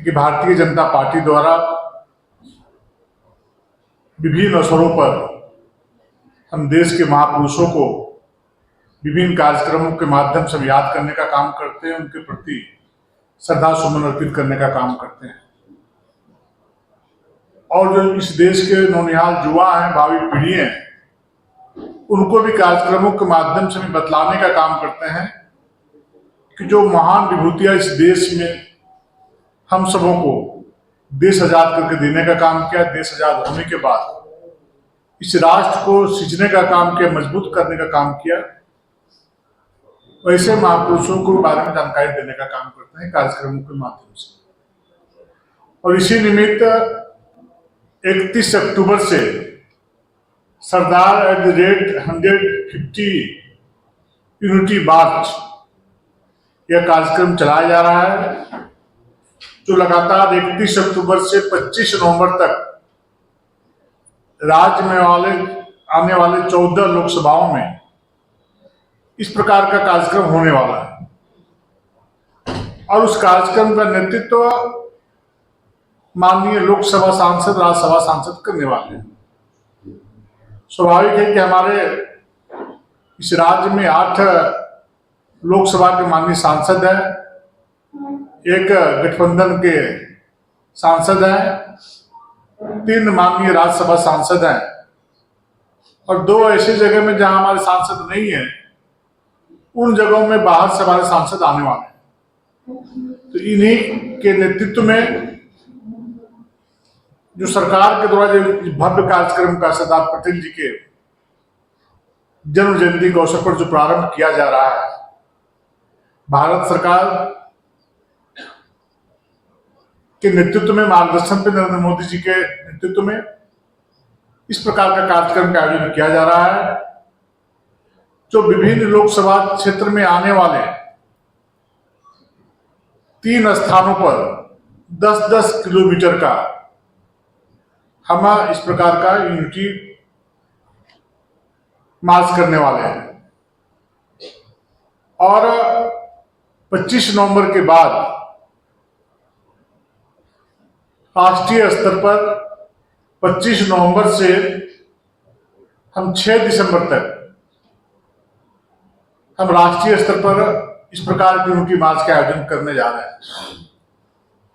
कि भारतीय जनता पार्टी द्वारा विभिन्न अवसरों पर हम देश के महापुरुषों को विभिन्न कार्यक्रमों के माध्यम से याद करने का काम करते हैं, उनके प्रति श्रद्धा सुमन अर्पित करने का काम करते हैं। और जो इस देश के नौनिहाल युवा हैं, भावी पीढ़ी हैं, उनको भी कार्यक्रमों के माध्यम से भी बतलाने का काम करते हैं कि जो महान विभूतियां इस देश में हम सबों को देश आजाद करके देने का काम किया, देश आजाद होने के बाद इस राष्ट्र को सिंचने का काम किया, मजबूत करने का काम किया, वैसे महापुरुषों को बारे में जानकारी देने का काम करते हैं कार्यक्रमों के माध्यम से। और इसी निमित्त 31 अक्टूबर से सरदार @150 यूनिटी मार्च यह कार्यक्रम चलाया जा रहा है, जो लगातार 31 अक्टूबर से 25 नवंबर तक राज्य में आने वाले 14 लोकसभाओं में इस प्रकार का कार्यक्रम होने वाला है। और उस कार्यक्रम का नेतृत्व माननीय लोकसभा सांसद, राज्यसभा सांसद करने वाले हैं। स्वाभाविक है कि हमारे इस राज्य में 8 लोकसभा के माननीय सांसद हैं, एक गठबंधन के सांसद हैं, 3 माननीय राज्यसभा सांसद हैं और 2 ऐसी जगह में जहां हमारे सांसद नहीं है, उन जगहों में बाहर से हमारे सांसद आने वाले हैं। तो इन्हीं के नेतृत्व में जो सरकार के द्वारा जो भव्य कार्यक्रम का सरदार पटेल जी के जन्म जयंती के अवसर पर जो प्रारंभ किया जा रहा है, भारत सरकार के नेतृत्व में, मार्गदर्शन पे नरेंद्र मोदी जी के नेतृत्व में इस प्रकार का कार्यक्रम का आयोजन किया जा रहा है, जो विभिन्न लोकसभा क्षेत्र में आने वाले 3 स्थानों पर 10-10 किलोमीटर का हम इस प्रकार का यूनिटी मार्च करने वाले हैं। और 25 नवंबर के बाद राष्ट्रीय स्तर पर 25 नवंबर से हम 6 दिसंबर तक हम राष्ट्रीय स्तर पर इस प्रकार की यूनिटी मार्च का आयोजन करने जा रहे हैं।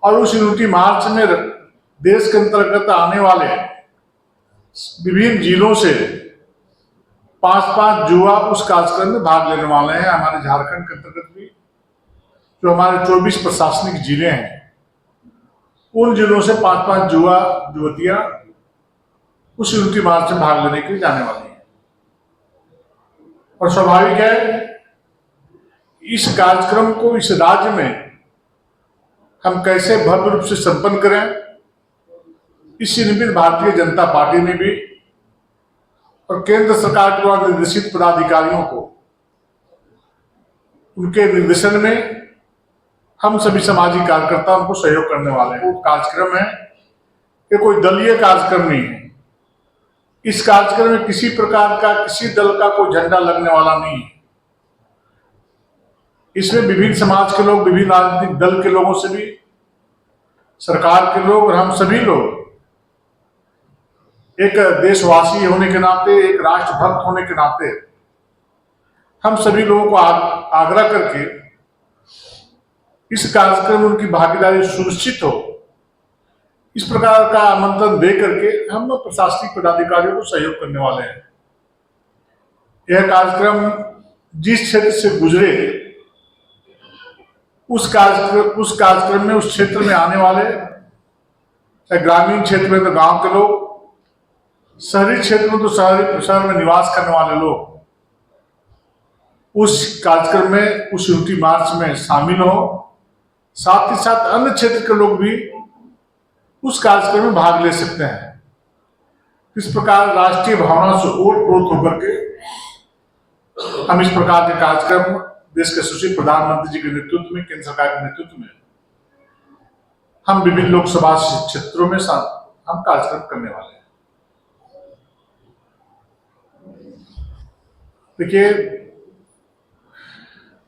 और उस यूनिटी मार्च में देश के अंतर्गत आने वाले विभिन्न जिलों से 5-5 युवा उस कार्यक्रम में भाग लेने वाले हैं। हमारे झारखंड के अंतर्गत भी जो हमारे 24 प्रशासनिक जिले हैं, उन जिलों से 5-5 युवा युवतियां उस यूनिटी मार्च में भाग लेने के लिए जाने वाली हैं। और स्वाभाविक है इस कार्यक्रम को इस राज्य में हम कैसे भव्य रूप से संपन्न करें, इसी निमित्त भारतीय जनता पार्टी ने भी और केंद्र सरकार के द्वारा निर्देशित पदाधिकारियों को उनके निर्देशन में हम सभी सामाजिक कार्यकर्ताओं को सहयोग करने वाले हैं। वो कार्यक्रम है कि कोई दलीय कार्यक्रम नहीं है। इस कार्यक्रम में किसी प्रकार का, किसी दल का कोई झंडा लगने वाला नहीं है। इसमें विभिन्न समाज के लोग, विभिन्न राजनीतिक दल के लोगों से भी, सरकार के लोग और हम सभी लोग एक देशवासी होने के नाते, एक राष्ट्रभक्त होने के नाते हम सभी लोगों को आग्रह करके इस कार्यक्रम में उनकी भागीदारी सुनिश्चित हो, इस प्रकार का आमंत्रण दे करके हम प्रशासनिक पदाधिकारियों को सहयोग करने वाले हैं। यह कार्यक्रम जिस क्षेत्र से गुजरे उस कार्यक्रम में उस क्षेत्र में आने वाले, चाहे ग्रामीण क्षेत्र में तो गांव के लोग, शहरी क्षेत्र में तो शहर में निवास करने वाले लोग उस कार्यक्रम में, उस यूनिटी मार्च में शामिल हो। साथ ही साथ अन्य क्षेत्र के लोग भी उस कार्यक्रम में भाग ले सकते हैं। इस प्रकार राष्ट्रीय भावना से ओतप्रोत होकर के हम इस प्रकार के कार्यक्रम देश के सुशील प्रधानमंत्री जी के नेतृत्व में, केंद्र सरकार के नेतृत्व में हम विभिन्न लोकसभा क्षेत्रों में हम कार्यक्रम करने वाले हैं। देखिए,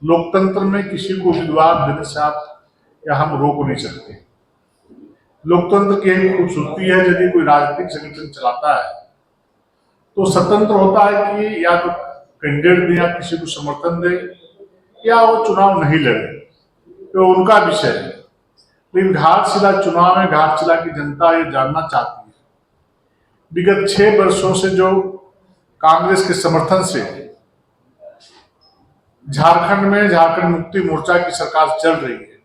लोकतंत्र में किसी को उम्मीदवार देने से आप या हम रोक नहीं सकते। लोकतंत्र की एक खूबसूरती है, यदि कोई राजनीतिक संगठन चलाता है तो स्वतंत्र होता है कि या तो कैंडिडेट दे या किसी को समर्थन दे या वो चुनाव नहीं लड़े, तो उनका विषय है। लेकिन घाटशिला चुनाव में घाटशिला की जनता ये जानना चाहती है विगत 6 वर्षों से जो कांग्रेस के समर्थन से झारखंड में झारखंड मुक्ति मोर्चा की सरकार चल रही है,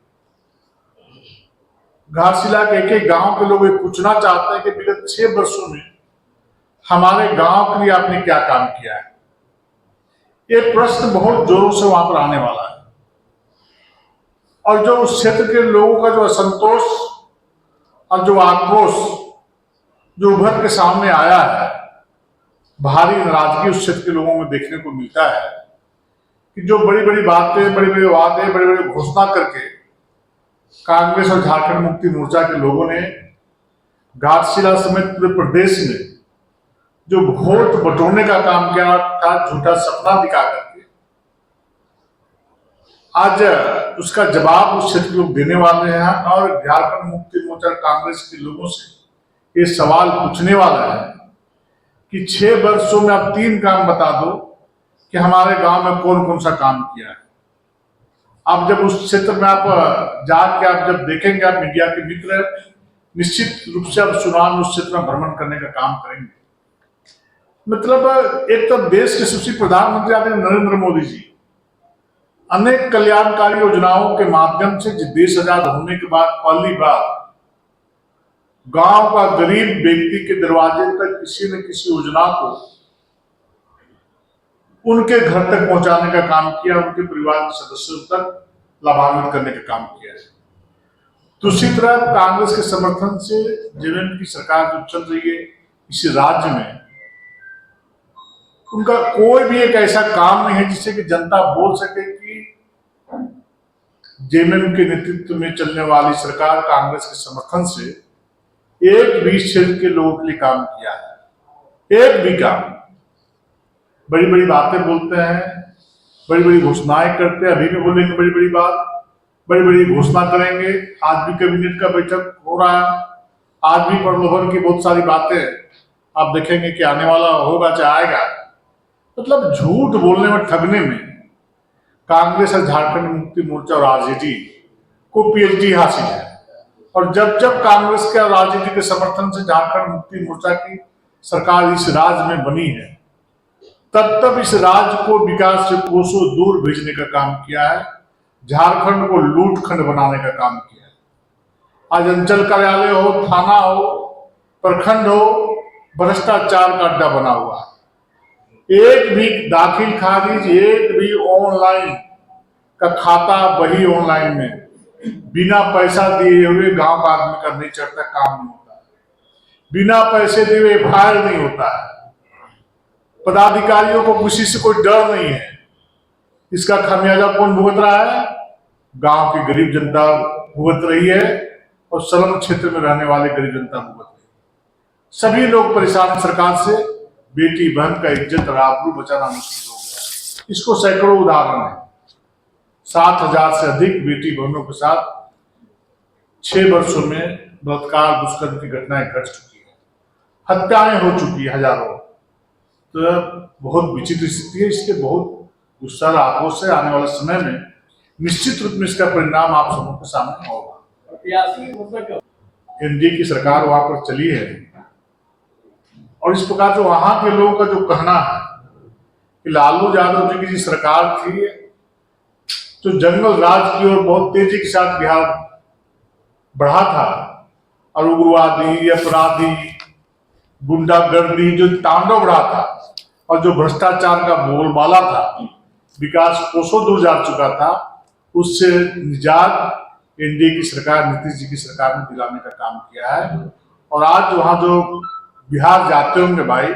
घाटशिला के एक एक गांव के लोग ये पूछना चाहते हैं कि विगत 6 वर्षों में हमारे गांव के लिए आपने क्या काम किया है। ये प्रश्न बहुत जोरों से वहां पर आने वाला है और जो उस क्षेत्र के लोगों का जो असंतोष और जो आक्रोश जो उभर के सामने आया है, भारी नाराजगी उस क्षेत्र के लोगों में देखने को मिलता है कि जो बड़ी बड़ी बातें, बड़ी बड़ी वादे, बड़ी बड़ी घोषणा करके कांग्रेस और झारखंड मुक्ति मोर्चा के लोगों ने घाटशिला समेत पूरे प्रदेश में जो वोट बटोरने का काम किया था, झूठा सपना दिखा करके, आज उसका जवाब उस क्षेत्र के लोग देने वाले हैं और झारखंड मुक्ति मोर्चा कांग्रेस के लोगों से ये सवाल पूछने वाला है कि 6 वर्षों में आप 3 काम बता दो कि हमारे गांव में कौन कौन सा काम किया है। आप जब उस क्षेत्र में आप जाके आप जब देखेंगे, आप मीडिया के मित्र निश्चित रूप से आप चुनाव में उस क्षेत्र में भ्रमण करने का काम करेंगे। मतलब एक तो देश के यशस्वी प्रधानमंत्री आदरणीय नरेंद्र मोदी जी अनेक कल्याणकारी योजनाओं के माध्यम से देश आजाद होने के बाद पहली बार गांव का गरीब व्यक्ति के दरवाजे तक किसी न किसी योजना को उनके घर तक पहुंचाने का काम किया, उनके परिवार के सदस्यों तक लाभान्वित करने का काम किया है। दूसरी तरफ कांग्रेस के समर्थन से जेएमएम की सरकार जो चल रही है इस राज्य में, उनका कोई भी एक ऐसा काम नहीं है जिससे कि जनता बोल सके कि जेएमएम के नेतृत्व में चलने वाली सरकार कांग्रेस के समर्थन से एक भी क्षेत्र के लोगों के लिए काम किया है। एक भी काम, बड़ी बड़ी बातें बोलते हैं, बड़ी बड़ी घोषणाएं करते हैं, अभी भी बोलेंगे बड़ी बड़ी बात, बड़ी बड़ी घोषणा करेंगे। आज भी कैबिनेट का बैठक हो रहा है, आज भी प्रलोभन की बहुत सारी बातें आप देखेंगे कि आने वाला होगा चाहे आएगा। मतलब झूठ बोलने में, ठगने में कांग्रेस और झारखंड मुक्ति मोर्चा और आरजेडी को पीएचडी हासिल है। और जब जब कांग्रेस के और आरजेडी के समर्थन से झारखंड मुक्ति मोर्चा की सरकार इस राज्य में बनी है, तब तब इस राज्य को विकास से कोसों दूर भेजने का काम किया है, झारखंड को लूटखंड बनाने का काम किया है। आज अंचल कार्यालय हो, थाना हो, प्रखंड हो, भ्रष्टाचार का अड्डा बना हुआ है। एक भी दाखिल खारिज, एक भी ऑनलाइन का खाता वही ऑनलाइन में बिना पैसा दिए हुए गांव का आदमी का नहीं चढ़ता, काम नहीं होता है। बिना पैसे दिए हुए एफआईआर नहीं होता है। पदाधिकारियों को किसी से कोई डर नहीं है। इसका खामियाजा कौन भुगत रहा है? गांव की गरीब जनता भुगत रही है और स्लम क्षेत्र में रहने वाले गरीब जनता भुगत रही है। सभी लोग परेशान सरकार से। बेटी बहन का इज्जत और आबरू बचाना मुश्किल हो गया। इसको सैकड़ों उदाहरण है। 7,000 से अधिक बेटी बहनों के साथ 6 वर्षों में बलात्कार, दुष्कर्म की घटनाएं घट चुकी है, हत्याएं हो चुकी है हजारों। तो बहुत विचित्र स्थिति है। इसके बहुत गुस्सा और आक्रोश है। आने वाले समय में निश्चित रूप में इसका परिणाम आप सबों के सामने होगा। एनडीए की सरकार वहां पर चली है और इस प्रकार जो वहां के लोगों का जो कहना है कि लालू यादव जी की जो सरकार थी जो जंगल राज की ओर बहुत तेजी के साथ बिहार बढ़ा था और उग्रवादी, अपराधी, गुंडागर्दी जो तांडव रहा था और जो भ्रष्टाचार का बोलबाला था, विकास कोसों दूर जा चुका था, उससे निजात एनडीए की सरकार, नीतीश जी की सरकार ने दिलाने का काम किया है। और आज वहां जो बिहार जाते होंगे भाई,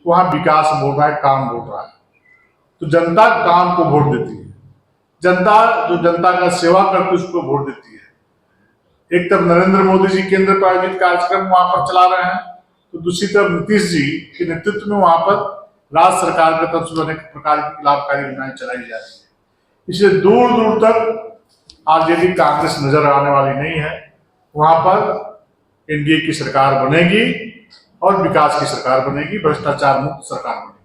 वहां विकास बोल रहा है, काम बोल रहा है। तो जनता काम को वोट देती है। जनता जो जनता का सेवा करके उसको वोट देती है। एक तरफ नरेंद्र मोदी जी केंद्र प्रायोजित कार्यक्रम वहां पर चला रहे हैं, तो दूसरी तरफ नीतीश जी के नेतृत्व में वहां पर राज्य सरकार की तरफ से अनेक प्रकार की लाभकारी योजनाएं चलाई जा रही है। इसलिए दूर दूर तक आरजेडी कांग्रेस नजर आने वाली नहीं है। वहां पर एनडीए की सरकार बनेगी और विकास की सरकार बनेगी, भ्रष्टाचार मुक्त सरकार बनेगी।